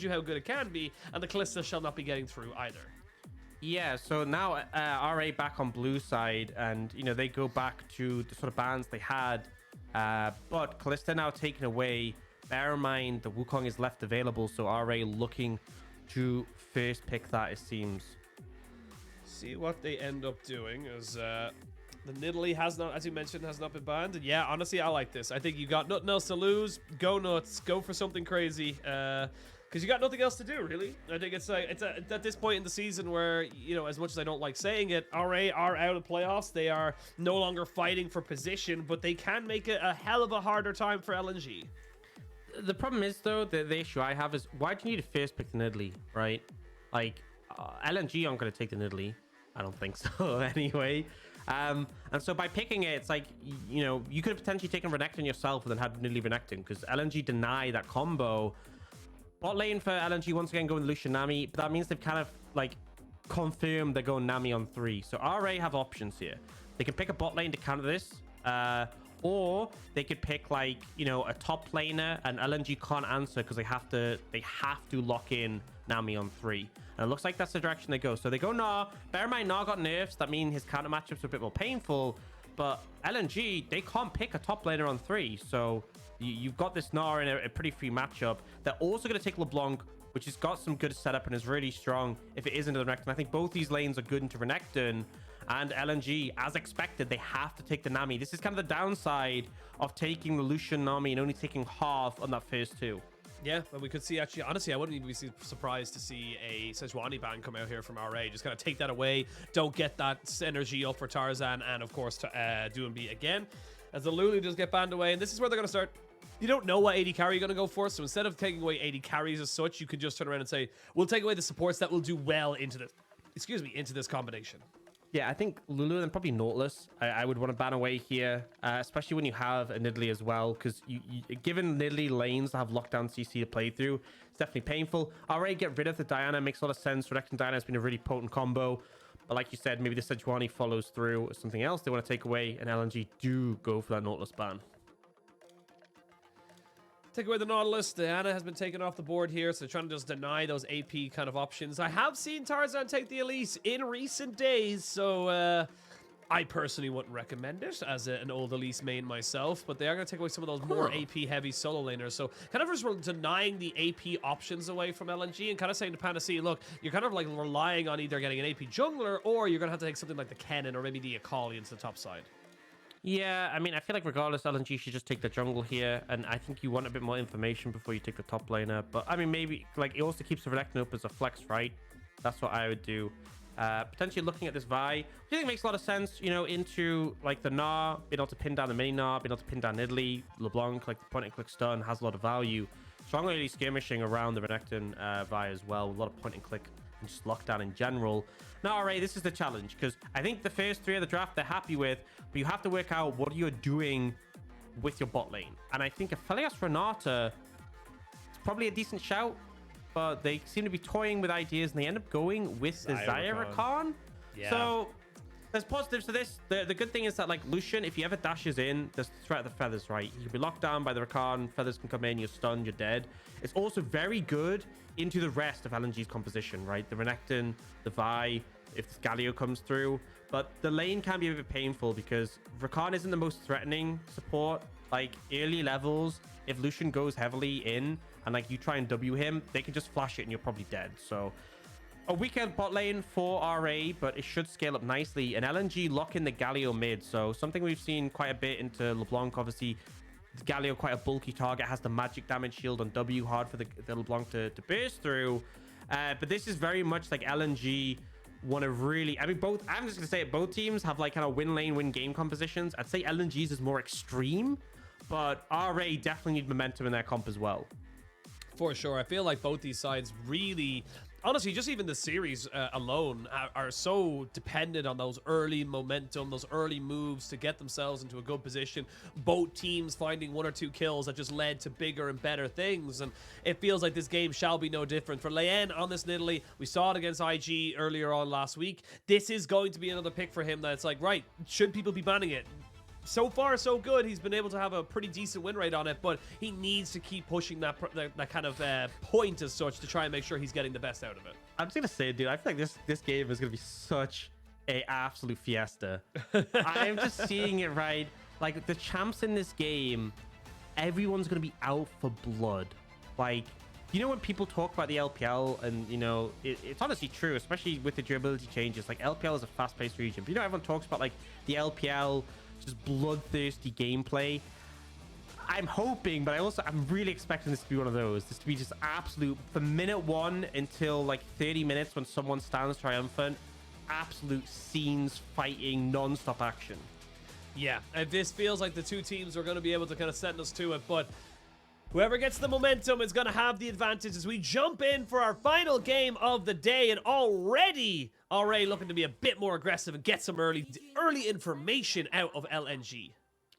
you how good it can be, and the Kalista shall not be getting through either. Yeah, so now RA back on blue side, and you know they go back to the sort of bans they had, but Kalista now taken away. Bear in mind the Wukong is left available, so RA looking to first pick that, it seems. See what they end up doing is the nidalee has not, as you mentioned, has not been banned. And yeah, honestly, I like this. I think you got nothing else to lose. Go nuts. Go for something crazy. Because you got nothing else to do, really. I think it's at this point in the season where, you know, as much as I don't like saying it, RA are out of playoffs. They are no longer fighting for position, but they can make it a hell of a harder time for LNG. The problem is, though, the issue I have is, why do you need to first pick the nidalee, right? Like, LNG aren't going to take the nidalee. I don't think so, anyway. And so by picking it, it's like, you know, you could have potentially taken Renekton yourself and then had nidalee Renekton, because LNG deny that combo. Bot lane for LNG once again going Lucian Nami, but that means they've kind of like confirmed they're going Nami on 3. So RA have options here. They can pick a bot lane to counter this, or they could pick like, you know, a top laner, and LNG can't answer because they have to lock in Nami on 3. And it looks like that's the direction they go. So they go Gnar. Bear in mind, Gnar got nerfs. That means his counter matchups are a bit more painful. But LNG, they can't pick a top laner on 3. So you've got this Gnar in a pretty free matchup. They're also going to take LeBlanc, which has got some good setup and is really strong if it is into the Renekton. I think both these lanes are good into Renekton. And LNG, as expected, they have to take the Nami. This is kind of the downside of taking the Lucian Nami and only taking half on that first 2. Yeah, and we could see, actually, honestly, I wouldn't even be surprised to see a Sejuani ban come out here from RA. Just kind of take that away. Don't get that synergy up for Tarzan and, of course, Doinb again. As the Lulu does get banned away, and this is where they're going to start. You don't know what AD carry you're going to go for, so instead of taking away AD carries as such, you could just turn around and say, we'll take away the supports that will do well into this, into this combination. Yeah, I think Lulu and probably Nautilus, I would want to ban away here, especially when you have a nidalee as well, because given nidalee lanes that have lockdown CC to play through, it's definitely painful. RA get rid of the Diana, makes a lot of sense. Renekton Diana has been a really potent combo, but like you said, maybe the Sejuani follows through or something else they want to take away, and LNG do go for that Nautilus ban. Take away the Nautilus. Diana has been taken off the board here, so they're trying to just deny those AP kind of options. I have seen Tarzan take the Elise in recent days, so I personally wouldn't recommend it as an old Elise main myself, but they are going to take away some of those more AP-heavy solo laners. So kind of just denying the AP options away from LNG and kind of saying to PandaC, look, you're kind of like relying on either getting an AP jungler, or you're going to have to take something like the Kennen or maybe the Akali into the top side. Yeah, I mean, I feel like regardless, LNG should just take the jungle here, and I think you want a bit more information before you take the top laner. But I mean, maybe like it also keeps the Renekton up as a flex, right? That's what I would do. Potentially looking at this Vi, which I think makes a lot of sense, you know, into like the Gnar, being able to pin down the mini Gnar, being able to pin down nidalee, LeBlanc, like the point and click stun has a lot of value. Strongly skirmishing around the Renekton Vi as well, a lot of point and click and just lockdown in general. Now, RA, this is the challenge, because I think the first 3 of the draft they're happy with, but you have to work out what you're doing with your bot lane. And I think Aphelios Renata is probably a decent shout, but they seem to be toying with ideas, and they end up going with the Xayah Rakan. Yeah. So there's positives to this. The good thing is that, like, Lucian, if he ever dashes in, there's the threat of the feathers, right? He can be locked down by the Rakan. Feathers can come in, you're stunned, you're dead. It's also very good into the rest of LNG's composition, right? The Renekton, the Vi, if this Galio comes through. But the lane can be a bit painful because Rakan isn't the most threatening support. Like, early levels, if Lucian goes heavily in and, like, you try and W him, they can just flash it and you're probably dead. So a weekend bot lane for RA, but it should scale up nicely. And LNG lock in the Galio mid. So something we've seen quite a bit into LeBlanc, obviously. Galio, quite a bulky target, has the magic damage shield on W, hard for the LeBlanc to burst through. But this is very much like LNG want to really, I mean, both, I'm just going to say it, both teams have like kind of win lane, win game compositions. I'd say LNG's is more extreme, but RA definitely need momentum in their comp as well. For sure. I feel like both these sides really, honestly, just even the series alone are so dependent on those early momentum, those early moves to get themselves into a good position. Both teams finding 1 or 2 kills that just led to bigger and better things. And it feels like this game shall be no different. For Leyan on this nidalee, we saw it against IG earlier on last week. This is going to be another pick for him that's like, right, should people be banning it? so far so good. He's been able to have a pretty decent win rate on it, but he needs to keep pushing that kind of point as such to try and make sure he's getting the best out of it. I'm just gonna say, dude, I feel like this game is gonna be such a absolute fiesta. I'm just seeing it, right? Like, the champs in this game, everyone's gonna be out for blood. Like, you know, when people talk about the LPL, and you know, it's honestly true, especially with the durability changes. Like, LPL is a fast-paced region, but you know, everyone talks about like the LPL, just bloodthirsty gameplay. I'm hoping, but I'm really expecting this to be one of those. This to be just absolute, from minute 1 until like 30 minutes when someone stands triumphant, absolute scenes, fighting, non-stop action. Yeah, and this feels like the two teams are going to be able to kind of send us to it, but whoever gets the momentum is going to have the advantage as we jump in for our final game of the day, and already looking to be a bit more aggressive and get some early information out of LNG.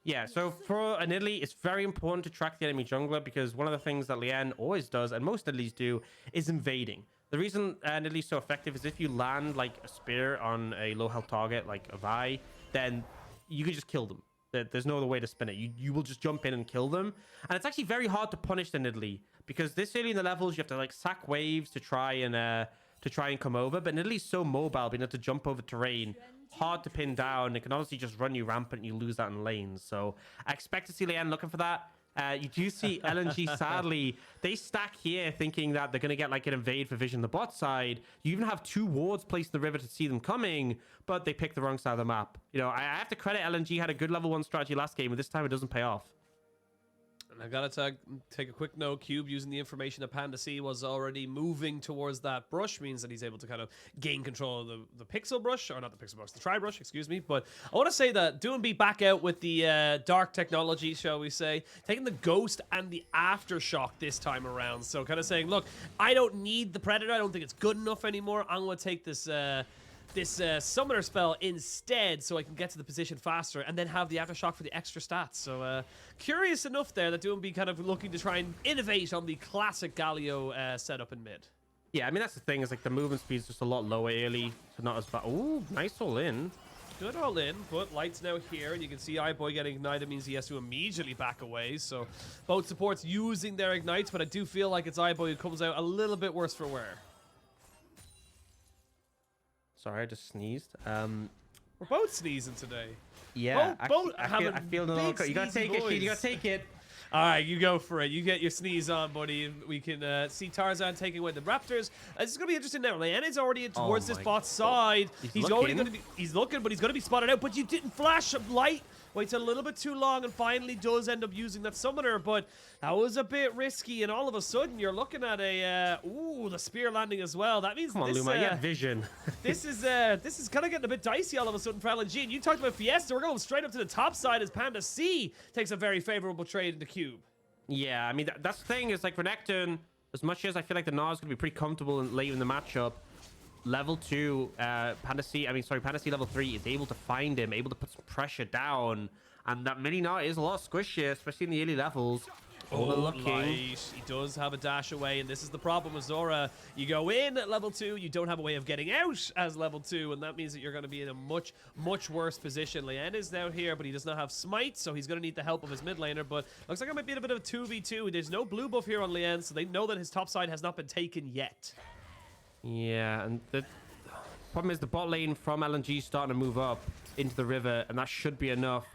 Yeah, so for a nidalee, it's very important to track the enemy jungler, because one of the things that Leyan always does, and most nidalees do, is invading. The reason nidalee is so effective is if you land like a spear on a low health target like a Vi, then you can just kill them. There's no other way to spin it. You will just jump in and kill them. And it's actually very hard to punish the nidalee, because this early in the levels, you have to like sack waves to try and come over. But nidalee's so mobile, being able to jump over terrain, hard to pin down. It can honestly just run you rampant and you lose that in lanes. So I expect to see Leyan looking for that. You do see LNG, sadly, they stack here thinking that they're going to get like an invade for vision on the bot side. You even have 2 wards placed in the river to see them coming, but they picked the wrong side of the map. You know, I have to credit LNG had a good level 1 strategy last game, and this time it doesn't pay off. And I gotta take a quick note. Cube, using the information that PandaC was already moving towards that brush, means that he's able to kind of gain control of the pixel brush, or not the pixel brush, the tri brush, excuse me. But I want to say that Doinb back out with the dark technology, shall we say, taking the ghost and the aftershock this time around. So kind of saying, look, I don't need the predator. I don't think it's good enough anymore. I'm going to take this summoner spell instead, so I can get to the position faster and then have the aftershock for the extra stats. So curious enough there that Doinb kind of looking to try and innovate on the classic Galio setup in mid. Yeah, I mean, that's the thing, is like the movement speed is just a lot lower early, so not as bad. Ooh, nice all in. Good all in, but Light's now here, and you can see iBoy getting ignited means he has to immediately back away. So both supports using their ignites, but I do feel like it's iBoy who comes out a little bit worse for wear. Sorry, I just sneezed. We're both sneezing today. Yeah, I feel no longer. You gotta take it. You gotta take it. All right, you go for it. You get your sneeze on, buddy. We can see Tarzan taking away the Raptors. It's going to be interesting now. Leyan is already in towards this bot side. He's already going to be... He's looking, but he's going to be spotted out. But you didn't flash Light. Waits a little bit too long and finally does end up using that summoner. But that was a bit risky. And all of a sudden, you're looking at a... ooh, the spear landing as well. That means Come on, Luma, you have vision. this is kind of getting a bit dicey all of a sudden for LNG. And you talked about Fiesta. We're going straight up to the top side as PandaC takes a very favorable trade into Cube. Yeah, I mean, that's the thing, is like Renekton, as much as I feel like the Gnar is going to be pretty comfortable and late in the matchup, level 2, PandaC level 3 is able to find him, able to put some pressure down, and that mini Gnar is a lot squishy, especially in the early levels. Light. He does have a dash away, and this is the problem with Zorah. You go in at level 2, you don't have a way of getting out as level 2, and that means that you're going to be in a much, much worse position. Leyan is now here, but he does not have smite, so he's going to need the help of his mid laner, but looks like it might be a bit of a 2v2. There's no blue buff here on Leyan, so they know that his top side has not been taken yet. Yeah, and the problem is the bot lane from LNG is starting to move up into the river, and that should be enough.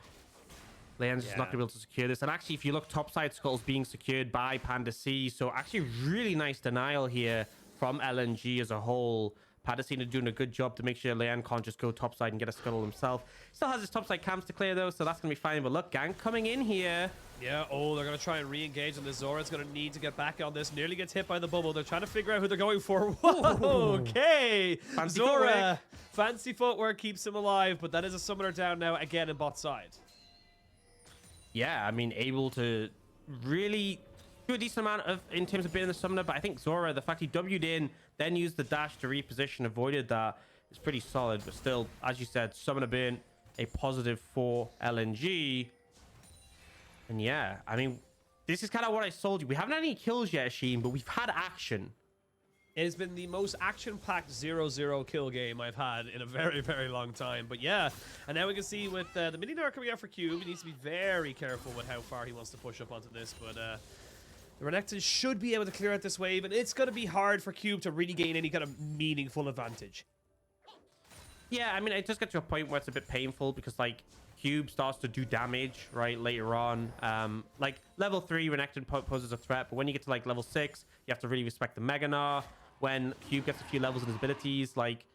Leyan's just not going to be able to secure this. And actually, if you look, topside Skull's being secured by PandaC. So actually, really nice denial here from LNG as a whole. PandaC are doing a good job to make sure Leyan can't just go topside and get a scuttle himself. Still has his topside camps to clear, though, so that's going to be fine. But look, gank coming in here. Yeah, they're going to try and re-engage on this. Zora's going to need to get back on this. Nearly gets hit by the bubble. They're trying to figure out who they're going for. Whoa, okay. Fancy Zorah, footwork. fancy footwork keeps him alive, but that is a summoner down now, again, in bot side. Yeah, I mean, able to really do a decent amount of in terms of being the summoner, but I think Zorah, the fact he W'd in, then used the dash to reposition, avoided that, is pretty solid. But still, as you said, summoner being a positive for LNG. And yeah, I mean, this is kind of what I sold you. We haven't had any kills yet, Sheen, but we've had action. It has been the most action-packed 0-0 kill game I've had in a very, very long time. But yeah, and now we can see with the mini Gnar coming out for Cube, he needs to be very careful with how far he wants to push up onto this. But the Renekton should be able to clear out this wave, and it's going to be hard for Cube to really gain any kind of meaningful advantage. Yeah, I mean, it just gets to a point where it's a bit painful because, like, Cube starts to do damage, right, later on. Like, level 3, Renekton poses a threat, but when you get to, like, level 6, you have to really respect the Mega Gnar. When Cube gets a few levels in his abilities, like,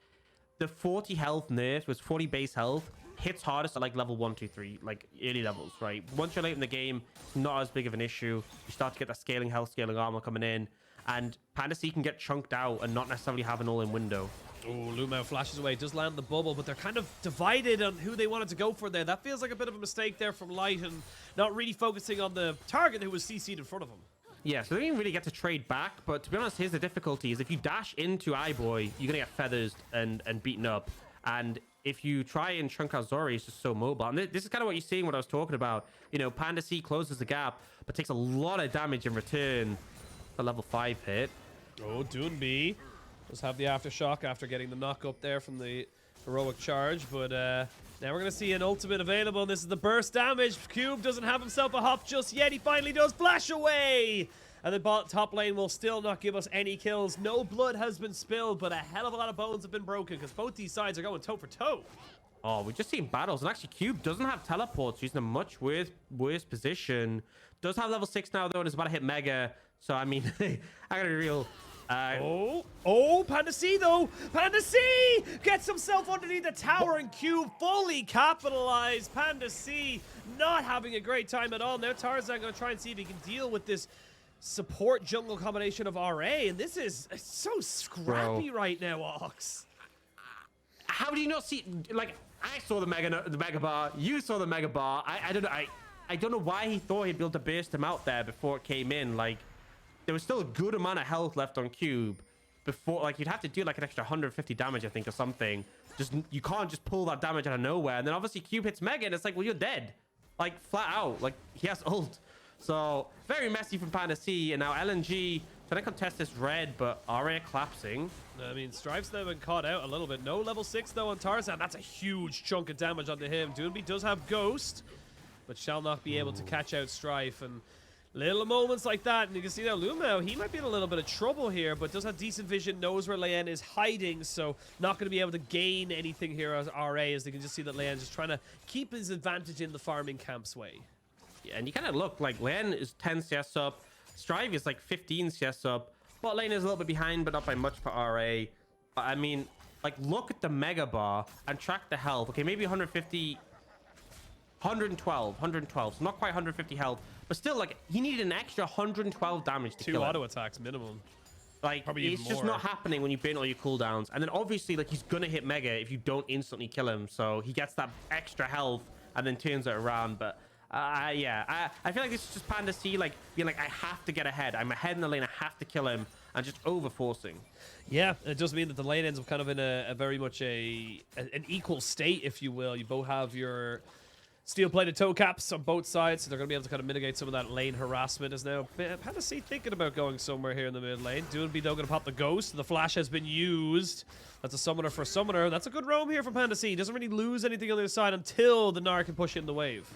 the 40 health nerf was 40 base health, hits hardest at, like, level 1, 2, 3, like, early levels, right? Once you're late in the game, it's not as big of an issue. You start to get that scaling health, scaling armor coming in, and PandaC can get chunked out and not necessarily have an all-in window. Oh, Lumao flashes away, does land the bubble, but they're kind of divided on who they wanted to go for there. That feels like a bit of a mistake there from Light and not really focusing on the target who was CC'd in front of him. Yeah, so they didn't really get to trade back, but to be honest, here's the difficulty, is if you dash into iBoy, you're going to get feathers and beaten up. And if you try and chunk out Zorah, he's just so mobile. And this is kind of what you're seeing, what I was talking about. You know, PandaC closes the gap, but takes a lot of damage in return. A level 5 hit. Oh, Doinb does have the aftershock after getting the knock up there from the heroic charge, but now we're going to see an ultimate available. This is the burst damage. Cube doesn't have himself a hop just yet. He finally does flash away. And the top lane will still not give us any kills. No blood has been spilled, but a hell of a lot of bones have been broken because both these sides are going toe for toe. Oh, we've just seen battles. And actually, Cube doesn't have teleports. He's in a much worse position. Does have level 6 now, though, and is about to hit Mega. So, I mean, I got a real... PandaC though. PandaC gets himself underneath the tower and Cube fully capitalized. PandaC not having a great time at all. Now Tarzan going to try and see if he can deal with this support jungle combination of RA, and this is so scrappy right now, Aux. How do you not see? Like, I saw the mega bar. You saw the mega bar. I don't know. I don't know why he thought he'd be able to burst him out there before it came in. Like, there was still a good amount of health left on Cube before, like, you'd have to do like an extra 150 damage, I think, or something. Just, you can't just pull that damage out of nowhere. And then obviously Cube hits Mega and it's like, well, you're dead. Like, flat out. Like, he has ult. So, very messy from PandaC. And now LNG trying to contest this red, but RA collapsing. I mean, Strife's now been caught out a little bit. No level 6 though on Tarzan. That's a huge chunk of damage onto him. Doinb does have Ghost, but shall not be able to catch out Strife. And little moments like that, and you can see now Lumao, he might be in a little bit of trouble here, but does have decent vision, knows where Leyan is hiding, so not going to be able to gain anything here as RA, as they can just see that Leyan's just trying to keep his advantage in the farming camp's way. Yeah, and you kind of look like Leyan is 10 CS up, Strive is like 15 CS up, bot lane is a little bit behind, but not by much for RA. But I mean, like, look at the mega bar and track the health. Okay, maybe 150... 112, so not quite 150 health, but still, like, he needed an extra 112 damage to kill him. 2 auto attacks minimum. Like, it's just not happening when you burn all your cooldowns. And then obviously, like, he's gonna hit Mega if you don't instantly kill him, so he gets that extra health and then turns it around. But yeah, I feel like this is just PandaC, like, being like, I have to get ahead. I'm ahead in the lane, I have to kill him, and just over-forcing. Yeah, it does mean that the lane ends up kind of in a very much an equal state, if you will. You both have your steel-plated toe caps on both sides, so they're going to be able to kind of mitigate some of that lane harassment. Is now PandaC thinking about going somewhere here in the mid lane. Doinb though going to pop the Ghost. The flash has been used. That's a summoner for a summoner. That's a good roam here from PandaC. He doesn't really lose anything on the other side until the Gnar can push in the wave.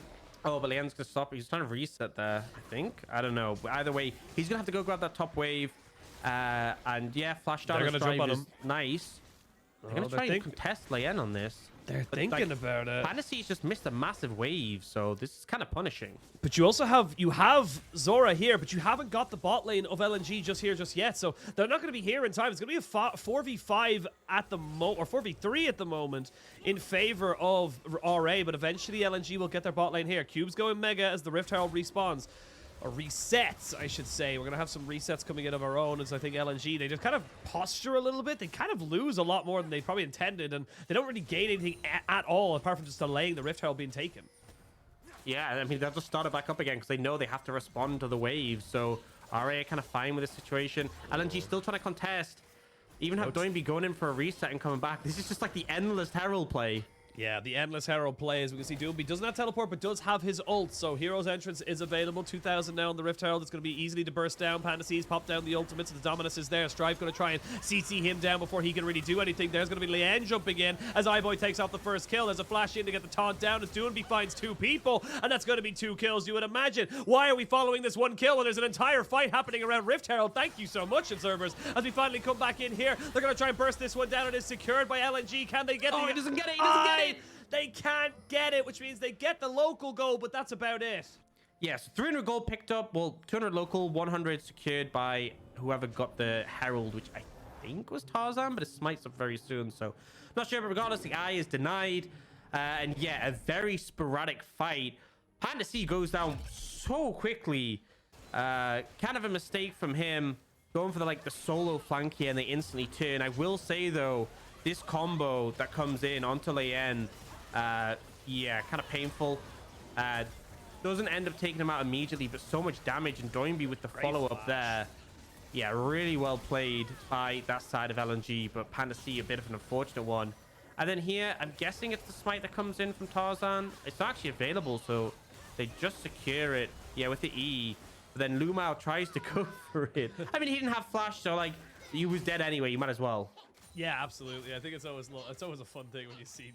Oh, but Leon's going to stop. He's trying to reset there, I think. I don't know. But either way, he's going to have to go grab that top wave. And yeah, flash down. They're going to jump on him. Nice. They're going to try and contest Leyan on this. They're thinking about it. PandaC's just missed a massive wave, so this is kind of punishing. But you also have Zorah here, but you haven't got the bot lane of LNG just yet, so they're not going to be here in time. It's going to be a 4v5 at the moment, or 4v3 at the moment, in favor of RA, but eventually LNG will get their bot lane here. Cube's going Mega as the Rift Herald respawns. Or resets, I should say. We're going to have some resets coming in of our own, as I think LNG, they just kind of posture a little bit. They kind of lose a lot more than they probably intended, and they don't really gain anything at all, apart from just delaying the Rift Herald being taken. Yeah, I mean, they'll just start it back up again, because they know they have to respond to the wave, so RA kind of fine with this situation. LNG still trying to contest. Even have Doinb going in for a reset and coming back. This is just like the endless Herald play. Yeah, the Endless Herald play, as we can see, Doinb does not teleport, but does have his ult, so Hero's Entrance is available. 2,000 now on the Rift Herald. It's going to be easily to burst down. PandaC's pop down the ultimate, so the Dominus is there. Strive going to try and CC him down before he can really do anything. There's going to be Leyan jumping in as iBoy takes off the first kill. There's a flash in to get the taunt down as Doinb finds 2 people, and that's going to be 2 kills, you would imagine. Why are we following this 1 kill when there's an entire fight happening around Rift Herald? Thank you so much, observers. As we finally come back in here, they're going to try and burst this one down. It is secured by LNG. Can they get Oh, the... he doesn't get it. He doesn't get it. They can't get it, which means they get the local goal, but that's about it. Yes, 300 gold picked up. Well, 200 local, 100 secured by whoever got the Herald, which I think was Tarzan, but it smites up very soon, so not sure. But regardless, the eye is denied. And yeah, a very sporadic fight. PandaC goes down so quickly. Kind of a mistake from him going for the solo flank here, and they instantly turn. I will say though, this combo that comes in onto Leyan, yeah, kind of painful. Doesn't end up taking him out immediately, but so much damage, and Doinb with the follow-up there. Yeah, really well played by that side of LNG, but PandaC a bit of an unfortunate one. And then here, I'm guessing it's the smite that comes in from Tarzan. It's not actually available, so they just secure it, yeah, with the E. But then Lumao tries to go for it. I mean, he didn't have flash, so he was dead anyway. You might as well. Yeah, absolutely. I think it's always a fun thing when you see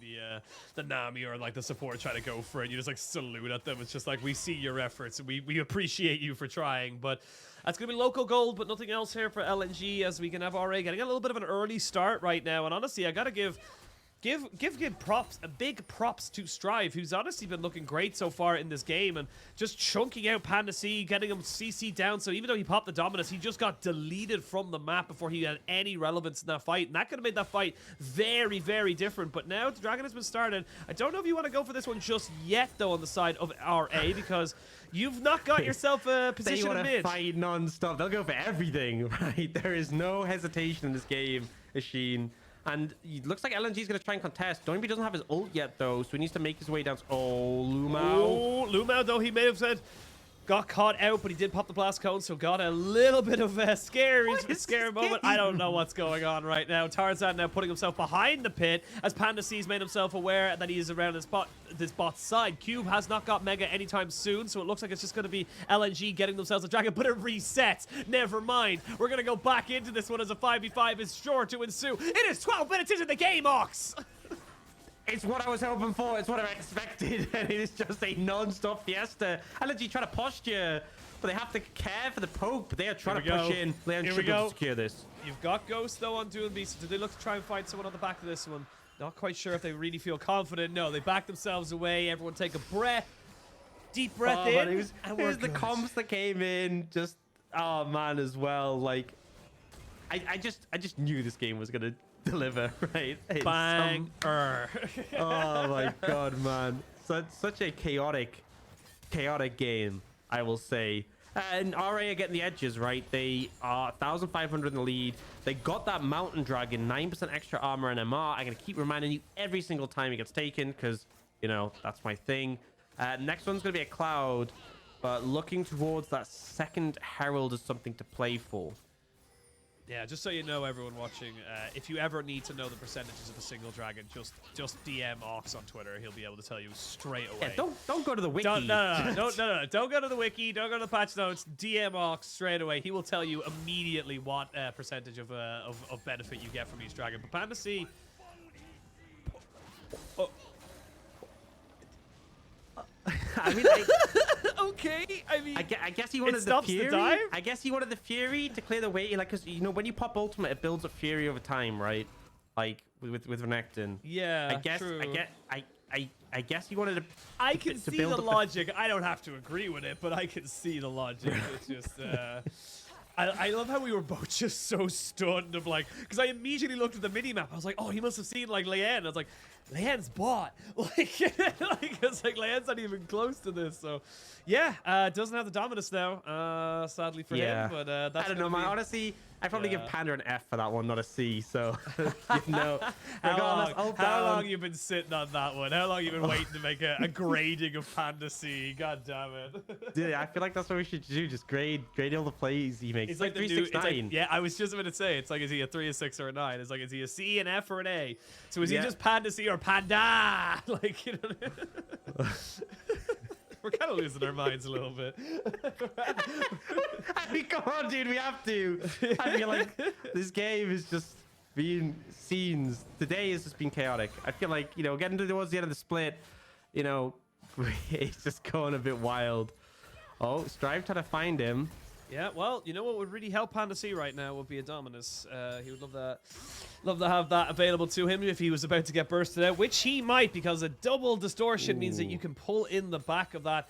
the Nami or the support try to go for it. You just salute at them. It's just we see your efforts and we appreciate you for trying. But that's gonna be local gold, but nothing else here for LNG, as we can have RA getting a little bit of an early start right now. And honestly, I gotta give props, big props to Strive, who's honestly been looking great so far in this game and just chunking out PandaC, getting him CC down. So even though he popped the Dominus, he just got deleted from the map before he had any relevance in that fight. And that could have made that fight very, very different. But now the Dragon has been started. I don't know if you want to go for this one just yet, though, on the side of RA, because you've not got yourself a position in mid. They want to fight non-stop. They'll go for everything, right? There is no hesitation in this game, Oisin. And it looks like LNG is going to try and contest. Doinb doesn't have his ult yet, though, so he needs to make his way down. Oh, Lumao. Oh, Lumao, though, he may have said got caught out, but he did pop the blast cone, so got a little bit of a scary moment. I don't know what's going on right now. Tarzan now putting himself behind the pit as PandaC's made himself aware that he is around this bot's side. Cube has not got Mega anytime soon, so it looks like it's just going to be LNG getting themselves a dragon, but it resets. Never mind. We're going to go back into this one as a 5v5 is sure to ensue. It is 12 minutes into the game, Aux! It's what I was hoping for. It's what I expected. And it is just a non-stop fiesta. LNG trying to posture, but they have to care for the poke. But they are trying to push in. Leyan should be able to secure this. You've got Ghost, though, on Doinb. So do they look to try and find someone on the back of this one? Not quite sure if they really feel confident. No, they back themselves away. Everyone take a breath. Deep breath in. It was the comps that came in. Just, oh, man, as well. I just knew this game was going to deliver, right? Banger. Oh my god, man, such a chaotic game, I will say. And RA are getting the edges, right? They are 1,500 in the lead. They got that mountain dragon, 9% extra armor and MR. I'm gonna keep reminding you every single time he gets taken, because that's my thing. Next one's gonna be a cloud, but looking towards that second herald is something to play for. Yeah, just so you know, everyone watching, if you ever need to know the percentages of a single dragon, just DM Aux on Twitter. He'll be able to tell you straight away. Yeah, don't go to the wiki. No. Don't go to the wiki. Don't go to the patch notes. DM Aux straight away. He will tell you immediately what percentage of benefit you get from each dragon. But PandaC. Oh. I mean, okay. I mean, I guess he wanted the Fury. I guess he wanted the Fury to clear the way, because when you pop ultimate, it builds up Fury over time, right? Like with Renekton. Yeah. I guess. True. I guess he wanted to. I can see the logic. I don't have to agree with it, but I can see the logic. It's just. I love how we were both just so stunned of because I immediately looked at the mini map. I was like, oh, he must have seen Leyan. I was like, Leyan's bot. It's Leyan's not even close to this. So, yeah, doesn't have the Dominus now, sadly for him. But that's I don't know, man. Honestly, I probably give Yeah. Panda an F for that one, not a C. So, you know, How regardless, long you been sitting on that one? How long you been waiting to make a grading of PandaC? God damn it. Dude, I feel like that's what we should do. Just grade all the plays he makes. It's like the 3, new, 6, it's like, 9. yeah, I was just about to say, it's like, is he a 3, a 6, or a 9? It's like, is he a C, an F, or an A? So is he Yeah. just PandaC or Panda? Like, you know. We're kind of losing our minds a little bit. I mean, come on, dude, we have to. I feel like this game is just being scenes. Today has just been chaotic. I feel like, you know, getting towards the end of the split, you know, it's just going a bit wild. Oh, Strive trying to find him. Yeah, well, you know what would really help PandaC right now would be a Dominus. He would love that. Love to have that available to him if he was about to get bursted out, which he might, because a double distortion means that you can pull in the back of that.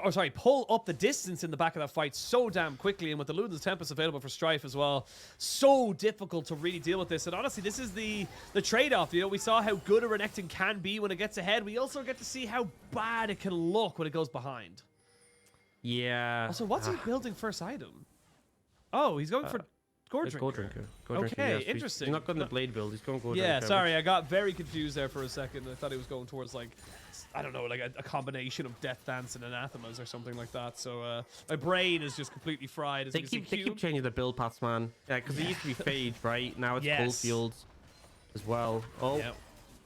Oh, sorry, pull up the distance in the back of that fight so damn quickly, and with the Luden's Tempest available for Strife as well, so difficult to really deal with this. And honestly, this is the trade-off. You know, we saw how good a Renekton can be when it gets ahead. We also get to see how bad it can look when it goes behind. Yeah. Also, what's he building first item? Oh, he's going for Gore Gold Drinker. Drinker. Okay, yes. interesting. He's not going the blade build. He's going Gold Yeah, Drinker. sorry, I got very confused there for a second. I thought he was going towards, like, I don't know, like a combination of Death Dance and Anathemas or something like that. So my brain is just completely fried. As They keep changing the build paths, man. Yeah, because it used to be Phage, right? Now it's Coalfields as well. Oh. Yeah.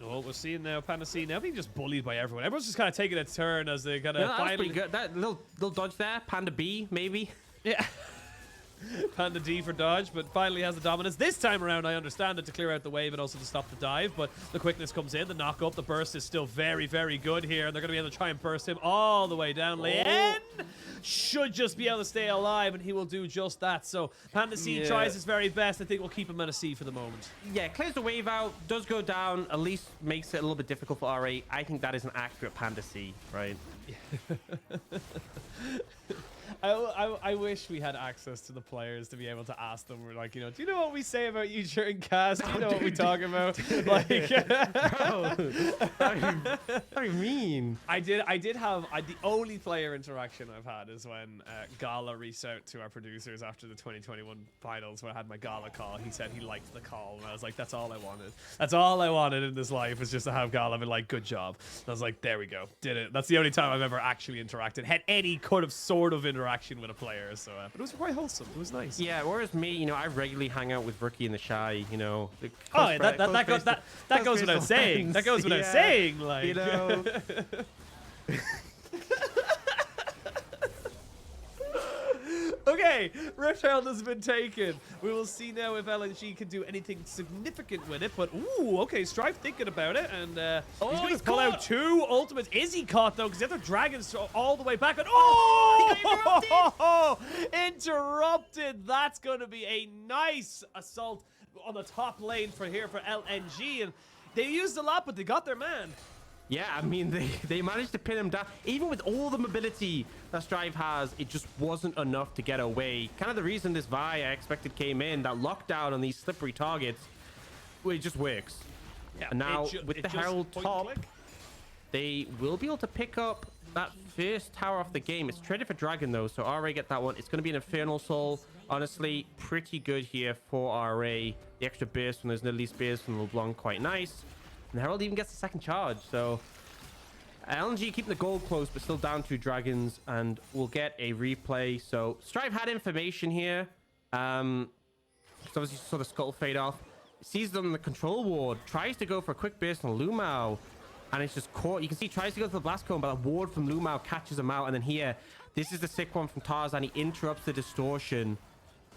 Oh, we're seeing now PandaC now being just bullied by everyone. Everyone's just kind of taking a turn as they kind of That's pretty good. That little dodge there. Panda B, maybe. Yeah. Panda D for dodge, but finally has the dominance. This time around, I understand it to clear out the wave and also to stop the dive, but the quickness comes in, the knock up, the burst is still very, very good here, and they're going to be able to try and burst him all the way down. Leyan should just be able to stay alive, and he will do just that. So PandaC tries his very best. I think we'll keep him on a C for the moment. Yeah, clears the wave out, does go down, at least makes it a little bit difficult for RA. I think that is an accurate PandaC, right? I wish we had access to the players to be able to ask them. We're like, you know, do you know what we say about you during cast? Do you know what we talk about? Like, Bro, what do you mean? I did have the only player interaction I've had is when Gala reached out to our producers after the 2021 finals, when I had my Gala call. He said he liked the call, and I was like, that's all I wanted. That's all I wanted in this life, was just to have Gala be like, good job. And I was like, there we go, did it. That's the only time I've ever actually interacted, had any kind of sort of interaction with a player. So but it was quite wholesome. It was nice. Yeah, whereas me, you know, I regularly hang out with Rookie and the Shy, you know. Oh, yeah, that goes without saying. That goes without saying, like, you know. Okay, Rift Herald has been taken. We will see now if LNG can do anything significant with it. But, ooh, okay, Strife thinking about it. And he's going to pull out 2 ultimates. Is he caught, though? Because the other Dragon's all the way back. And, oh! Interrupted. That's going to be a nice assault on the top lane for LNG. And they used a lot, but they got their man. Yeah, I mean, they managed to pin him down. Even with all the mobility that Strive has, it just wasn't enough to get away. Kind of the reason this Vi I expected came in, that lockdown on these slippery targets, well, it just works. Yeah, and now with the Herald top, they will be able to pick up that first tower off the game. It's traded for Dragon, though, so RA get that one. It's going to be an Infernal Soul. Honestly, pretty good here for RA. The extra burst from those nidalee spears from LeBlanc, quite nice. And Herald even gets the second charge, so LNG keeping the goal close, but still down 2 dragons, and we'll get a replay. So Strive had information here. Obviously saw the Scuttle fade off. Sees them in the control ward, tries to go for a quick burst on Lumao, and it's just caught. You can see he tries to go to the blast cone, but a ward from Lumao catches him out. And then here, this is the sick one from Tarzan. He interrupts the distortion,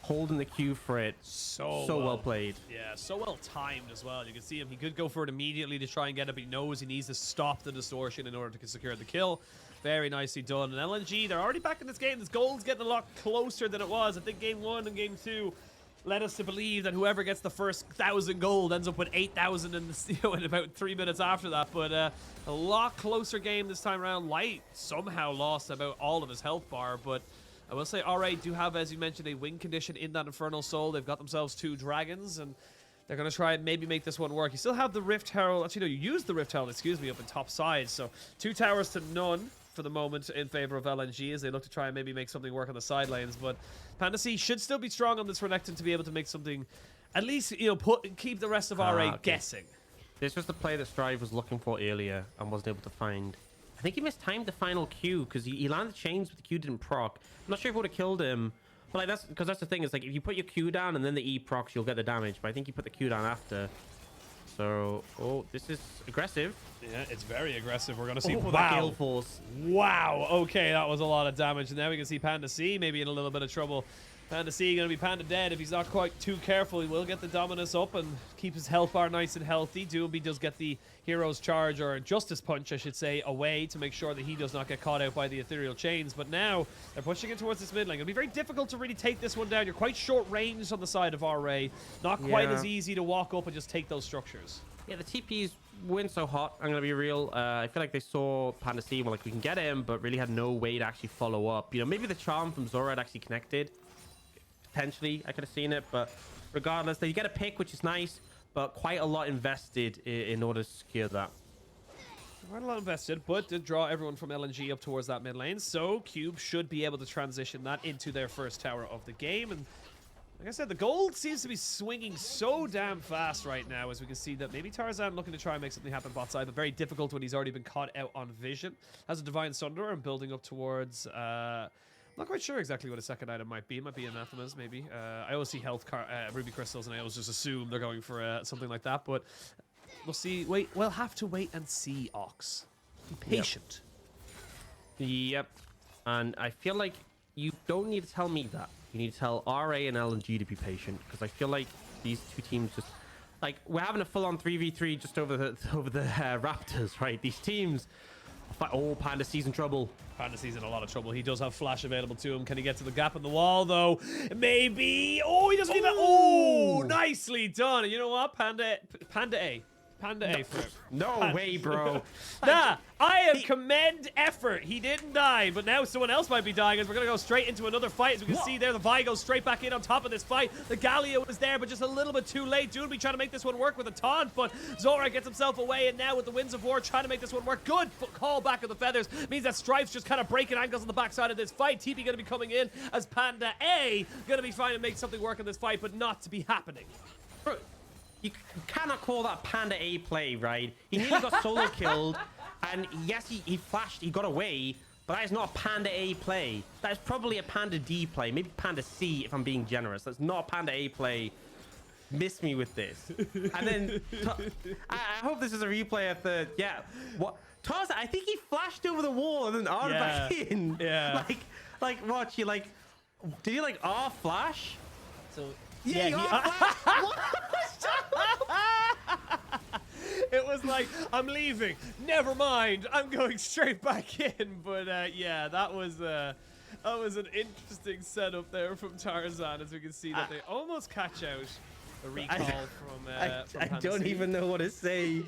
holding the Q for it. So well played. Yeah, so well timed as well. You can see him. He could go for it immediately to try and get it, but he knows he needs to stop the distortion in order to secure the kill. Very nicely done. And LNG, they're already back in this game. This goal's getting a lot closer than it was. I think game 1 and game 2 led us to believe that whoever gets the first 1,000 gold ends up with 8,000 in about 3 minutes after that. But a lot closer game this time around. Light somehow lost about all of his health bar, but I will say RA do have, as you mentioned, a win condition in that Infernal Soul. They've got themselves 2 dragons, and they're going to try and maybe make this one work. You still have the Rift Herald. Actually, no, you used the Rift Herald, excuse me, up in top side. So 2 towers to none for the moment in favor of LNG as they look to try and maybe make something work on the side lanes. But PandaC should still be strong on this Renekton to be able to make something, at least, you know, keep the rest of RA guessing. This was the play that Strive was looking for earlier and wasn't able to find. I think he mistimed the final Q because he landed chains, but the Q didn't proc. I'm not sure if it would have killed him. But like, that's because that's the thing. Is like if you put your Q down and then the E procs, you'll get the damage. But I think you put the Q down after. So, oh, this is aggressive. Yeah, it's very aggressive. We're going to see. That gale force. Wow. Okay, that was a lot of damage. And now we can see PandaC maybe in a little bit of trouble. PandaC going to be Panda dead if he's not quite too careful. He will get the Dominus up and keep his health bar nice and healthy. Doinb does get the Hero's Charge, or Justice Punch, I should say, away to make sure that he does not get caught out by the Ethereal Chains. But now they're pushing it towards this mid lane. It'll be very difficult to really take this one down. You're quite short range on the side of RA. Not quite as easy to walk up and just take those structures. Yeah, the TPs weren't so hot. I'm going to be real. I feel like they saw PandaC, well, like, we can get him, but really had no way to actually follow up. You know, maybe the charm from Zorah had actually connected. Potentially, I could have seen it, but regardless, they get a pick, which is nice, but quite a lot invested in order to secure that. Quite a lot invested, but did draw everyone from LNG up towards that mid lane, so Cube should be able to transition that into their first tower of the game. And like I said, the gold seems to be swinging so damn fast right now, as we can see that maybe Tarzan looking to try and make something happen bot side, but very difficult when he's already been caught out on vision. Has a Divine Sunder and building up towards... not quite sure exactly what a second item might be. It might be Anathemas, maybe. I always see health Ruby Crystals, and I always just assume they're going for something like that. But we'll see. We'll have to wait and see, Aux. Be patient. Yep. And I feel like you don't need to tell me that. You need to tell RA and LNG to be patient, because I feel like these two teams just... Like, we're having a full-on 3v3 just over the Raptors, right? These teams... Oh, PandaC's in trouble. PandaC's in a lot of trouble. He does have flash available to him. Can he get to the gap in the wall, though? Maybe. Oh, he doesn't even... Oh, nicely done. And you know what? Panda A for him. No way, bro. Nah, I commend effort. He didn't die, but now someone else might be dying as we're going to go straight into another fight. As we can see there, the Vi goes straight back in on top of this fight. The Galio was there, but just a little bit too late. Doinb trying to make this one work with a taunt, but Zorah gets himself away, and now with the Winds of War trying to make this one work. Good call back of the feathers. Means that Strife's just kind of breaking ankles on the backside of this fight. TP going to be coming in as Panda A going to be trying to make something work in this fight, but not to be happening. Bro, you cannot call that Panda A play, right? He nearly got solo killed, and yes, he flashed, he got away, but that is not a Panda A play. That is probably a Panda D play, maybe Panda C if I'm being generous. That's not a Panda A play. Miss me with this. And then, I hope this is a replay of the, what? Tarzan, I think he flashed over the wall and then R back in. Yeah. Like, watch, you like, did you like R flash? So, yeah, it was like, I'm leaving. Never mind. I'm going straight back in. But yeah, that was an interesting setup there from Tarzan, as we can see that they almost catch out a recall from I don't even know what to say.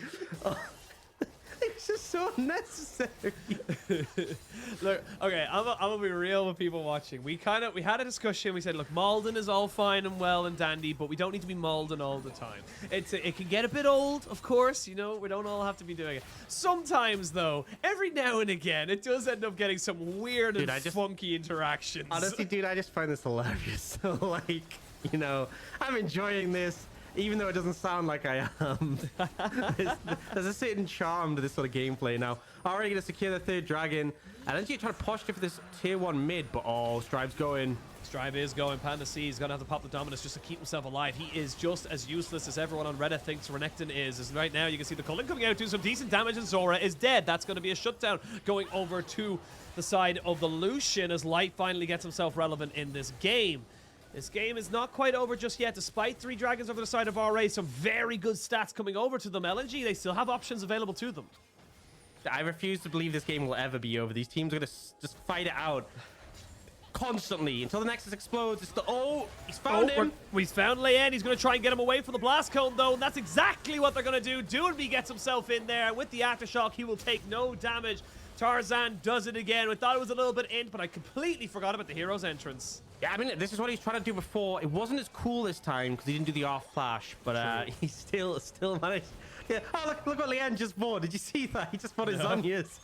It's just so unnecessary. Look, okay, I'm gonna be real with people watching. We had a discussion. We said, look, Malden is all fine and well and dandy, but we don't need to be Malden all the time. It can get a bit old, of course. You know, we don't all have to be doing it. Sometimes, though, every now and again, it does end up getting some weird and funky interactions. Honestly, dude, I just find this hilarious. So, like, you know, I'm enjoying this. Even though it doesn't sound like I am. There's a certain charm to this sort of gameplay. Now, already going to secure the third dragon. LNG trying to posture for this tier 1 mid, but oh, Strive's going. Strive is going. PandaC is going to have to pop the Dominus just to keep himself alive. He is just as useless as everyone on Reddit thinks Renekton is. As right now, you can see the Cullen coming out, doing some decent damage, and Zorah is dead. That's going to be a shutdown going over to the side of the Lucian as Light finally gets himself relevant in this game. This game is not quite over just yet, despite 3 dragons over the side of RA. Some very good stats coming over to them. LNG, they still have options available to them. I refuse to believe this game will ever be over. These teams are going to just fight it out constantly until the Nexus explodes. It's the... Oh, he's found him. He's found Leyan. He's going to try and get him away from the blast cone, though, and that's exactly what they're going to do. Doinb gets himself in there. With the Aftershock, he will take no damage. Tarzan does it again. We thought it was a little bit in, but I completely forgot about the hero's entrance. Yeah, I mean, this is what he's trying to do before. It wasn't as cool this time because he didn't do the off flash, but he still managed. Yeah. Oh, look what Leyan just bought. Did you see that? He just bought his Zonyas.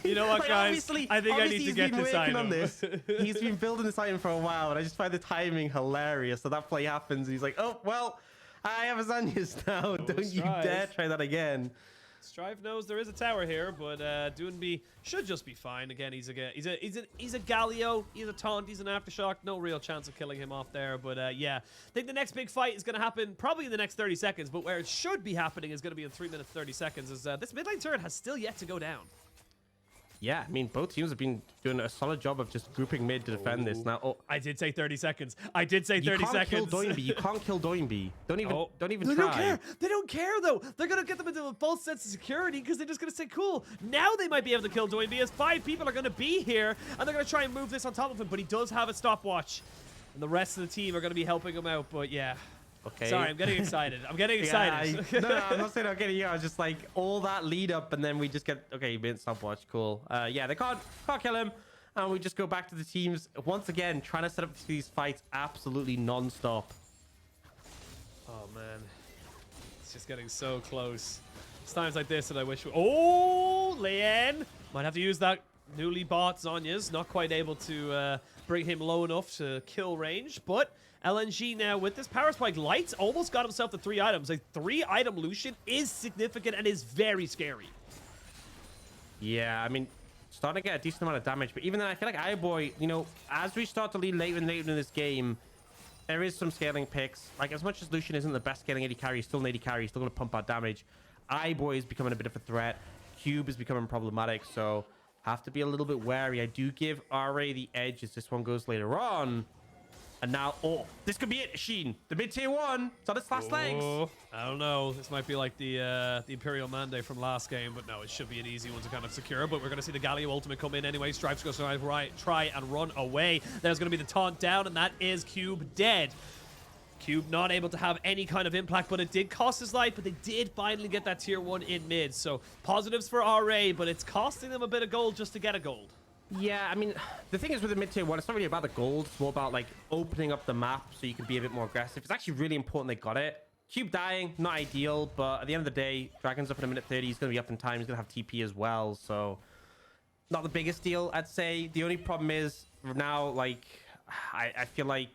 You know what, Like, guys? I think I need to get this item. On this. He's been building this item for a while, and I just find the timing hilarious. So that play happens, and he's like, oh, well, I have Azanias now. Don't you dare try that again. Strive knows there is a tower here, but Doinb should just be fine. Again, he's a Galio, he's a taunt, he's an aftershock. No real chance of killing him off there. But yeah, I think the next big fight is going to happen probably in the next 30 seconds. But where it should be happening is going to be in 3 minutes 30 seconds. Is this mid lane turret has still yet to go down. Yeah, I mean, both teams have been doing a solid job of just grouping mid to defend this. Now, I did say 30 seconds. I did say 30 seconds. You can't kill Doinb. You can't kill Doinb. Don't even they try. Don't care. They don't care, though. They're going to get them into a false sense of security because they're just going to say, cool, now they might be able to kill Doinb as 5 people are going to be here, and they're going to try and move this on top of him, but he does have a stopwatch, and the rest of the team are going to be helping him out, but yeah. Okay. Sorry, I'm getting excited. I'm getting excited. No, I'm not saying I'm getting you. I was just like all that lead up, and then we just get stopwatch. Cool. Yeah, they can't kill him, and we just go back to the teams once again, trying to set up these fights absolutely non-stop. Oh man, it's just getting so close. It's times like this that I wish. Oh, Leyan might have to use that newly bought Xayah's. Not quite able to bring him low enough to kill range, but. LNG now with this power spike. Lights almost got himself the 3 items. A 3-item Lucian is significant and is very scary. Yeah, I mean, starting to get a decent amount of damage, but even then, I feel like iBoy, you know, as we start to lead later and later in this game, there is some scaling picks. Like, as much as Lucian isn't the best scaling AD carry, he's still an AD carry, he's still going to pump out damage. iBoy is becoming a bit of a threat. Cube is becoming problematic, so have to be a little bit wary. I do give RA the edge as this one goes later on. And now, oh, this could be it, Sheen. The mid-tier 1. It's on its last legs. I don't know. This might be like the Imperial Mandate from last game, but no, it should be an easy one to kind of secure. But we're going to see the Galio ultimate come in anyway. Stripes goes to try and run away. There's going to be the taunt down, and that is Cube dead. Cube not able to have any kind of impact, but it did cost his life, but they did finally get that tier 1 in mid. So positives for RA, but it's costing them a bit of gold just to get a gold. Yeah, I mean, the thing is with the mid-tier 1, it's not really about the gold. It's more about, like, opening up the map so you can be a bit more aggressive. It's actually really important they got it. Cube dying, not ideal, but at the end of the day, Dragon's up in a minute 30. He's going to be up in time. He's going to have TP as well, so not the biggest deal, I'd say. The only problem is now, like, I feel like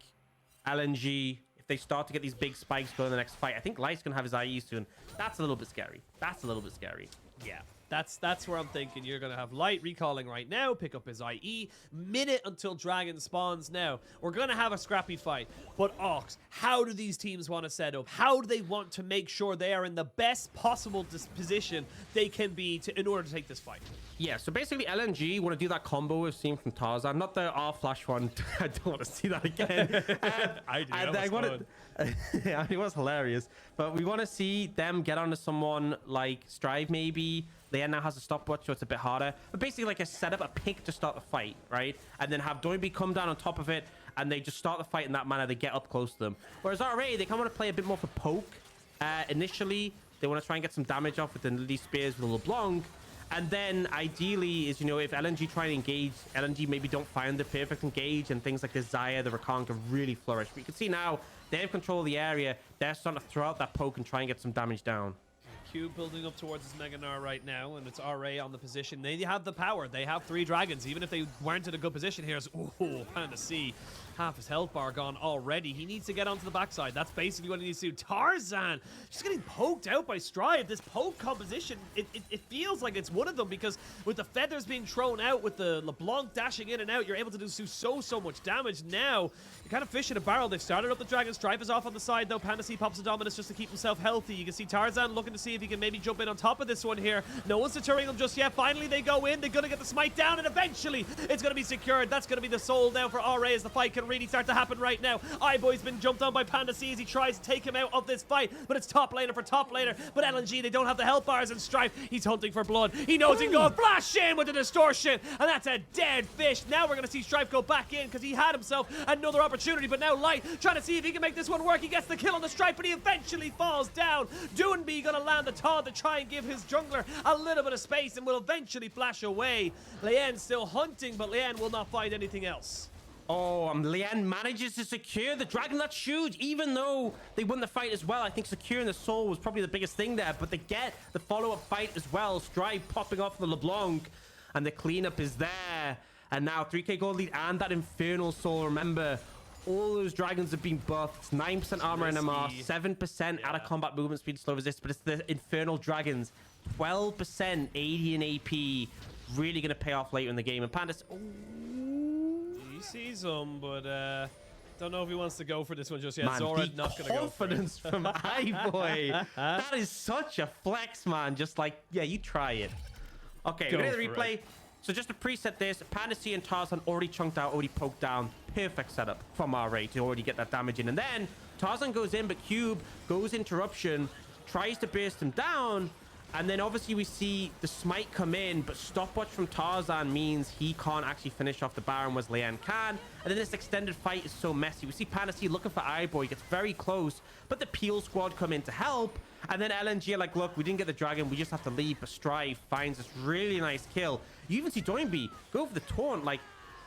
LNG, if they start to get these big spikes going in the next fight, I think Light's going to have his IE soon. That's a little bit scary. That's a little bit scary. Yeah. That's where I'm thinking you're going to have Light recalling right now, pick up his IE, minute until Dragon spawns now. We're going to have a scrappy fight, but Aux, how do these teams want to set up? How do they want to make sure they are in the best possible position they can be in order to take this fight? Yeah, so basically LNG want to do that combo we've seen from Tarzan, not the R-Flash one. I don't want to see that again. I do. Yeah, it was hilarious. But we want to see them get onto someone like Strive maybe. Leyan now has a stopwatch, so it's a bit harder. But basically like a setup, a pick to start the fight, right? And then have Doinb come down on top of it, and they just start the fight in that manner. They get up close to them. Whereas RA, they kind of want to play a bit more for poke. Initially, they want to try and get some damage off with the nidalee spears with the LeBlanc. And then ideally is, you know, if LNG try and engage, LNG maybe don't find the perfect engage, and things like the Xayah, the Rakan can really flourish. But you can see now, they have control of the area. They're starting to throw out that poke and try and get some damage down. Cube building up towards his Mega Gnar right now, and it's RA on the position. They have the power. They have 3 dragons. Even if they weren't in a good position here, PandaC. Half his health bar gone already. He needs to get onto the backside. That's basically what he needs to do. Tarzan, just getting poked out by Strive. This poke composition, it feels like it's one of them, because with the feathers being thrown out, with the LeBlanc dashing in and out, you're able to do so much damage. Now, you're kind of fish in a barrel. They've started up the dragon. Strive is off on the side, though. PandaC pops a Dominus just to keep himself healthy. You can see Tarzan looking to see if he can maybe jump in on top of this one here. No one's deterring them just yet. Finally, they go in. They're going to get the smite down, and eventually, it's going to be secured. That's going to be the soul now for RA as the fight can really start to happen right now. iBoy's been jumped on by PandaC as he tries to take him out of this fight, but it's top laner for top laner. But LNG, they don't have the health bars, and Strife, he's hunting for blood. He knows he can go flash in with the distortion, and that's a dead fish. Now we're going to see Strife go back in because he had himself another opportunity, but now Light trying to see if he can make this one work. He gets the kill on the Strife, but he eventually falls down. Doinb going to land the taunt to try and give his jungler a little bit of space and will eventually flash away. Leyan still hunting, but Leyan will not find anything else. Oh, Leyan manages to secure the dragon. That's huge. Even though they won the fight as well, I think securing the soul was probably the biggest thing there. But they get the follow-up fight as well. Strive popping off the LeBlanc, and the cleanup is there. And now 3k gold lead and that infernal soul. Remember, all those dragons have been buffed. It's 9% armor NMR, 7% out of combat movement speed, slow resist. But it's the infernal dragons, 12% AD and AP. Really going to pay off later in the game. And PandaC, he sees him, but don't know if he wants to go for this one just yet. Man, Zorah the not going to go for it. confidence from iBoy. That is such a flex, man. Just like, yeah, you try it. Okay, we're going to replay. So just to preset this, PandaC and Tarzan already chunked out, already poked down. Perfect setup from RA to already get that damage in. And then Tarzan goes in, but Cube goes interruption, tries to burst him down. And then obviously we see the smite come in, but stopwatch from Tarzan means he can't actually finish off the Baron, whereas Leyan can. And then this extended fight is so messy. We see PandaC looking for iBoy, gets very close, but the Peel squad come in to help. And then LNG are like, look, we didn't get the dragon, we just have to leave. But Strive finds this really nice kill. You even see Doinb go for the taunt. Like,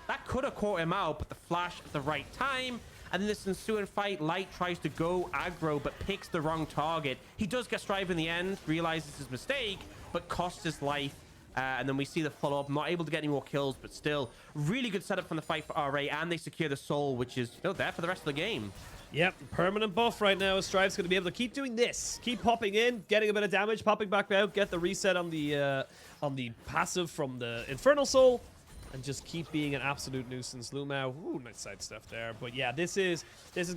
that could have caught him out, but the flash at the right time. And then this ensuing fight, Light tries to go aggro, but picks the wrong target. He does get Strive in the end, realizes his mistake, but costs his life. And then we see the follow-up, not able to get any more kills, but still really good setup from the fight for RA. And they secure the soul, which is there for the rest of the game. Yep, permanent buff right now. Strive's going to be able to keep doing this. Keep popping in, getting a bit of damage, popping back out, get the reset on the passive from the Infernal Soul, and just keep being an absolute nuisance. Lumao, ooh, nice side stuff there. But yeah, this is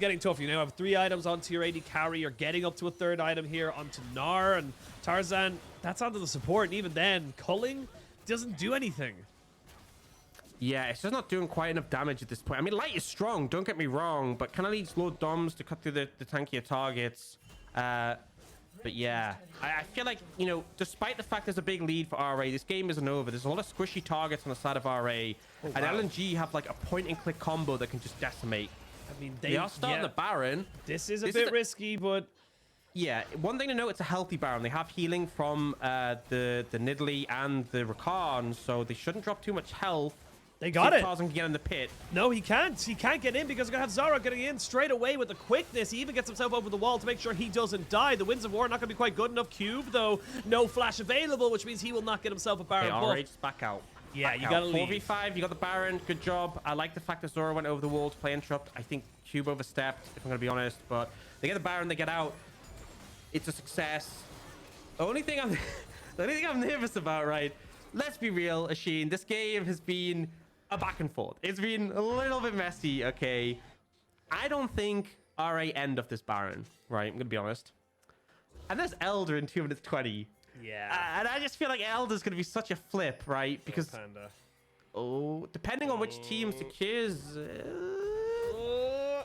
getting tough. You now have 3 items onto your AD carry. You're getting up to a 3rd item here onto Gnar and Tarzan. That's onto the support, and even then, culling doesn't do anything. Yeah, it's just not doing quite enough damage at this point. I mean, Light is strong, don't get me wrong, but kind of needs low doms to cut through the tankier targets. But yeah, I feel like, despite the fact there's a big lead for RA, this game isn't over. There's a lot of squishy targets on the side of RA. And LNG have like a point-and-click combo that can just decimate. I mean, they are starting the Baron. This is a bit risky, but... Yeah, one thing to note, it's a healthy Baron. They have healing from the nidalee and the Rakan, so they shouldn't drop too much health. They got it. Tarzan can get in the pit. No, he can't. He can't get in because we're going to have Zorah getting in straight away with the quickness. He even gets himself over the wall to make sure he doesn't die. The Winds of War not going to be quite good enough. Cube, though, no flash available, which means he will not get himself a Baron buff. RH, back out. Yeah, you got to leave. 4v5, you got the Baron. Good job. I like the fact that Zorah went over the wall to play interrupt. I think Cube overstepped, if I'm going to be honest. But they get the Baron, they get out. It's a success. The only thing I'm nervous about, right? Let's be real, Ashin. This game has been a back and forth. It's been a little bit messy, okay? I don't think RA end of this Baron, right? I'm gonna be honest. And there's Elder in 2 minutes 20. Yeah. And I just feel like Elder's gonna be such a flip, right? Because Panda. Depending on which team secures.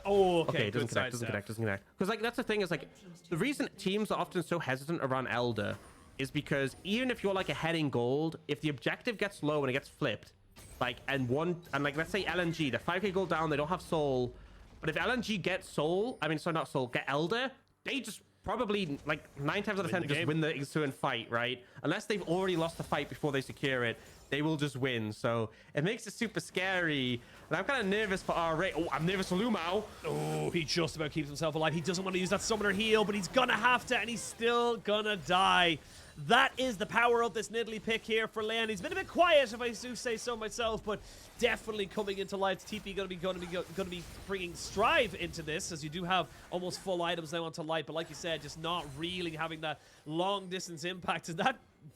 Okay, doesn't connect. Because like that's the thing is like the reason teams are often so hesitant around Elder is because even if you're like ahead in gold, if the objective gets low and it gets flipped. Like, like, let's say LNG, they're 5k gold down, they don't have soul. But if LNG get soul, get Elder, they just probably, like, 9 times out of 10 just win the ensuing fight, right? Unless they've already lost the fight before they secure it, they will just win. So it makes it super scary. And I'm kind of nervous for RA. Oh, I'm nervous for Lumao. Oh, he just about keeps himself alive. He doesn't want to use that summoner heal, but he's going to have to, and he's still going to die. That is the power of this nidalee pick here for Leyan. He's been a bit quiet, if I do say so myself, but definitely coming into light. TP going to be bringing Strive into this, as you do have almost full items now onto light. But like you said, just not really having that long distance impact. And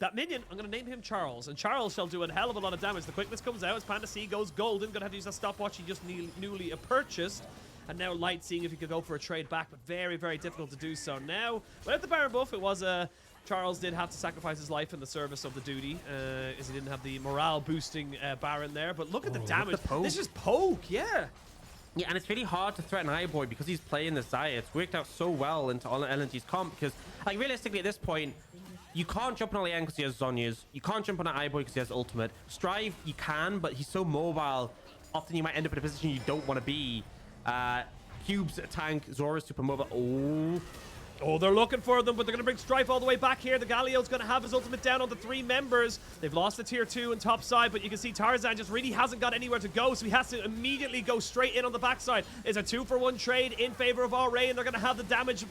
that minion, I'm going to name him Charles, and Charles shall do a hell of a lot of damage. The quickness comes out as PandaC goes golden. Going to have to use that stopwatch he just newly purchased. And now Light seeing if he could go for a trade back, but very, very difficult to do so now. Without the Baron buff, it was Charles did have to sacrifice his life in the service of the duty, as he didn't have the morale-boosting Baron there. But look at the damage. This is poke, yeah. Yeah, and it's really hard to threaten iBoy because he's playing the Xayah. It's worked out so well into LNG's comp because, like, realistically at this point, you can't jump on Leyan because he has Zhonya's. You can't jump on an iBoy because he has ultimate. Strive, you can, but he's so mobile. Often you might end up in a position you don't want to be. Cube's a tank. Zorah's super mobile. Oh, Oh, they're looking for them, but they're going to bring Strife all the way back here. The Galio's going to have his ultimate down on the 3 members. They've lost the tier 2 and top side, but you can see Tarzan just really hasn't got anywhere to go, so he has to immediately go straight in on the backside. It's a 2-for-1 trade in favor of RA, and they're going to have the damage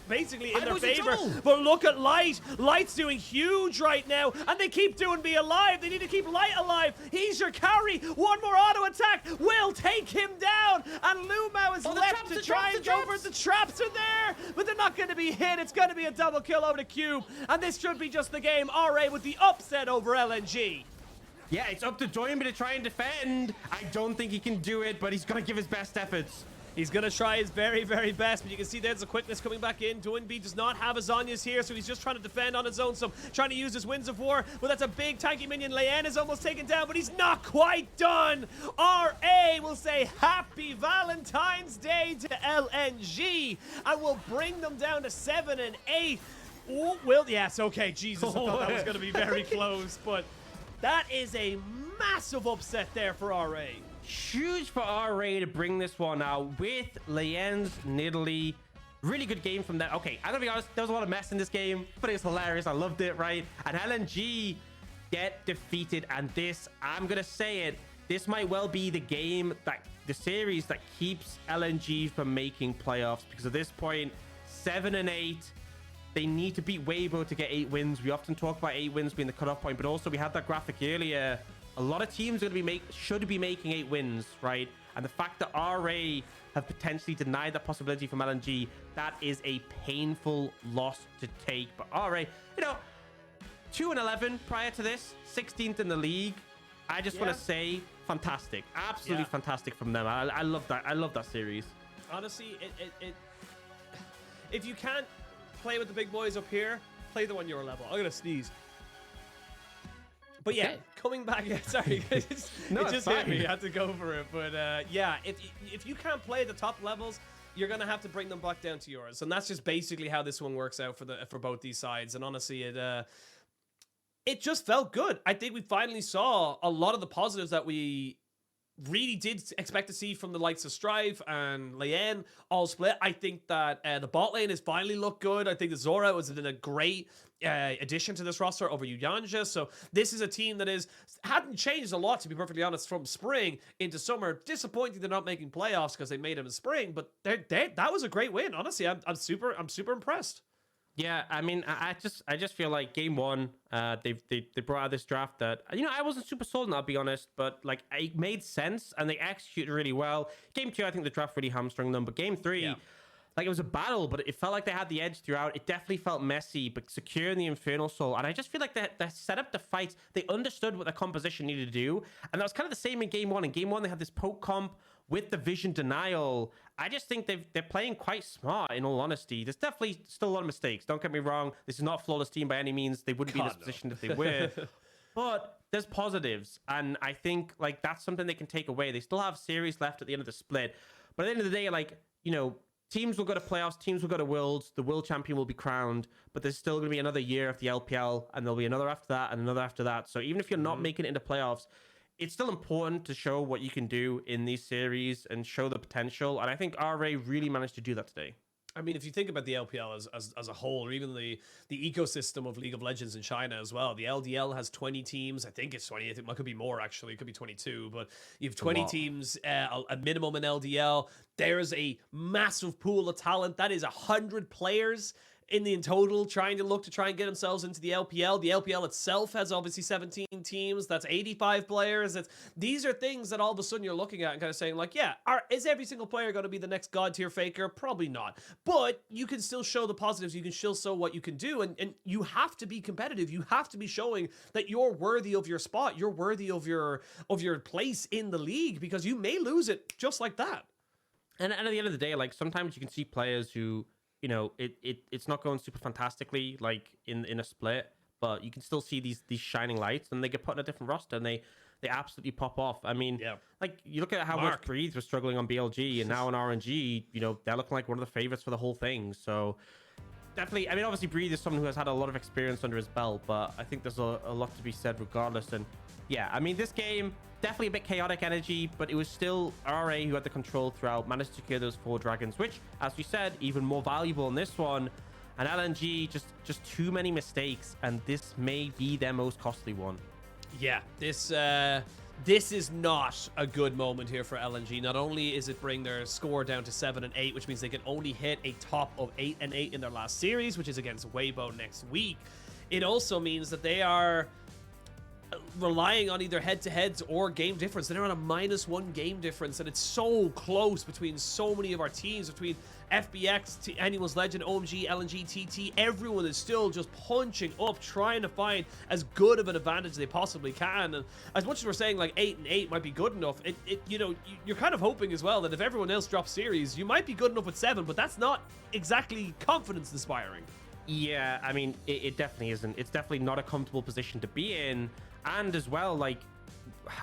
basically in their favor. But look at Light. Light's doing huge right now, and they keep Doinb alive. They need to keep Light alive. He's your carry. One more auto attack will take him down, and Lumao is left to try and go for the traps are there, but they're not going to be hit. It's going to be a double kill over the Cube, and this should be just the game. RA with the upset over LNG. Yeah, it's up to Doinb to try and defend. I don't think he can do it, but he's going to give his best efforts. He's going to try his very, very best, but you can see there's the quickness coming back in. Doinb does not have his Zhonya's here, so he's just trying to defend on his own. So trying to use his Winds of War. Well, that's a big tanky minion. Leyan is almost taken down, but he's not quite done. RA will say Happy Valentine's Day to LNG, and will bring them down to 7 and 8. Oh, well, yes, okay, Jesus, I thought that was going to be very close, but that is a massive upset there for RA. Huge for RA to bring this one out with Leyan's nidalee. Really good game from that. Okay, I'm gonna be honest, there was a lot of mess in this game, but it was hilarious. I loved it, right? And LNG get defeated, and this, I'm gonna say it, this might well be the game, that the series that keeps LNG from making playoffs, because at this point, 7 and 8, they need to beat Weibo to get 8 wins. We often talk about 8 wins being the cutoff point, but also we had that graphic earlier. A lot of teams are going to be should be making 8 wins, right? And the fact that RA have potentially denied that possibility from LNG, that is a painful loss to take. But RA, you know, 2-11 prior to this, 16th in the league. I just want to say, fantastic, absolutely fantastic from them. I love that. I love that series. Honestly, if you can't play with the big boys up here, play the one your level. I'm gonna sneeze. But yeah, coming back, sorry, it just hit me. I had to go for it. But yeah, if you can't play the top levels, you're gonna have to bring them back down to yours, and that's just basically how this one works out for both these sides. And honestly, it just felt good. I think we finally saw a lot of the positives that we really did expect to see from the likes of Strife and Leyan all split. I think that the bot lane has finally looked good. I think that Zorah was a great addition to this roster over Yuyanja. So this is a team that hadn't changed a lot, to be perfectly honest, from spring into summer. Disappointing they're not making playoffs because they made them in spring, but that was a great win. Honestly, I'm super impressed. Yeah, I mean, I just feel like game 1, they brought out this draft that, you know, I wasn't super sold on, I'll be honest, but like it made sense and they executed really well. Game 2, I think the draft really hamstrung them, but game 3, like it was a battle, but it felt like they had the edge throughout. It definitely felt messy, but secure in the Infernal Soul. And I just feel like they set up the fights. They understood what the composition needed to do, and that was kind of the same in game 1. In game 1, they had this poke comp with the vision denial. I just think they're playing quite smart, in all honesty. There's definitely still a lot of mistakes. Don't get me wrong. This is not a flawless team by any means. They wouldn't be in this position if they were. But there's positives. And I think like that's something they can take away. They still have series left at the end of the split. But at the end of the day, like, you know, teams will go to playoffs. Teams will go to Worlds. The world champion will be crowned. But there's still going to be another year of the LPL. And there'll be another after that and another after that. So even if you're not making it into playoffs, it's still important to show what you can do in these series and show the potential. And I think RA really managed to do that today. I mean, if you think about the LPL as a whole, or even the ecosystem of League of Legends in China as well, the LDL has 20 teams. I think it's 20. I think it could be more, actually. It could be 22. But you have 20 teams, a minimum in LDL. There's a massive pool of talent. That is 100 players in total trying to get themselves into the LPL. The LPL itself has obviously 17 teams. That's 85 players. These are things that all of a sudden you're looking at and kind of saying like, yeah, is every single player going to be the next god tier faker? Probably not. But you can still show the positives. You can still show what you can do. And you have to be competitive. You have to be showing that you're worthy of your spot. You're worthy of your place in the league, because you may lose it just like that. And at the end of the day, like sometimes you can see players who, you know, it's not going super fantastically like in a split, but you can still see these shining lights, and they get put in a different roster and they absolutely pop off. I mean, like you look at how much Breathe was struggling on BLG, and now in RNG, you know, they're looking like one of the favorites for the whole thing. So definitely, I mean, obviously Breathe is someone who has had a lot of experience under his belt, but I think there's a lot to be said regardless. And yeah, I mean, this game, definitely a bit chaotic energy, but it was still RA who had the control throughout, managed to secure those 4 dragons, which, as we said, even more valuable in this one. And LNG, just too many mistakes, and this may be their most costly one. Yeah, this is not a good moment here for LNG. Not only is it bring their score down to 7 and 8, which means they can only hit a top of 8 and 8 in their last series, which is against Weibo next week. It also means that they are relying on either head-to-heads or game difference. They're on a -1 game difference, and it's so close between so many of our teams, between FBX, Annuals Legend, OMG, LNG, TT. Everyone is still just punching up, trying to find as good of an advantage they possibly can. And as much as we're saying like 8 and 8 might be good enough, you know, you're kind of hoping as well that if everyone else drops series, you might be good enough with 7, but that's not exactly confidence inspiring. Yeah, I mean, it definitely isn't. It's definitely not a comfortable position to be in. And as well, like,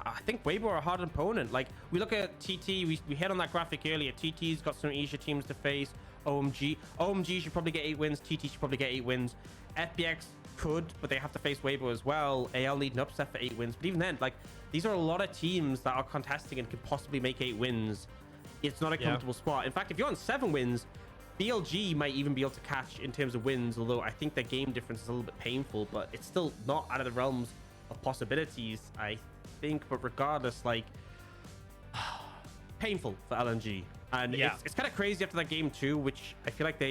I think Weibo are a hard opponent. Like, we look at TT, we hit on that graphic earlier. TT's got some Asia teams to face. OMG should probably get 8 wins. TT should probably get 8 wins. FBX could, but they have to face Weibo as well. AL need an upset for 8 wins. But even then, like, these are a lot of teams that are contesting and could possibly make 8 wins. It's not a comfortable spot. In fact, if you're on 7 wins, BLG might even be able to catch in terms of wins, although I think their game difference is a little bit painful, but it's still not out of the realms of possibilities, I think. But regardless, like, painful for LNG. And it's kind of crazy after that game too, which I feel like they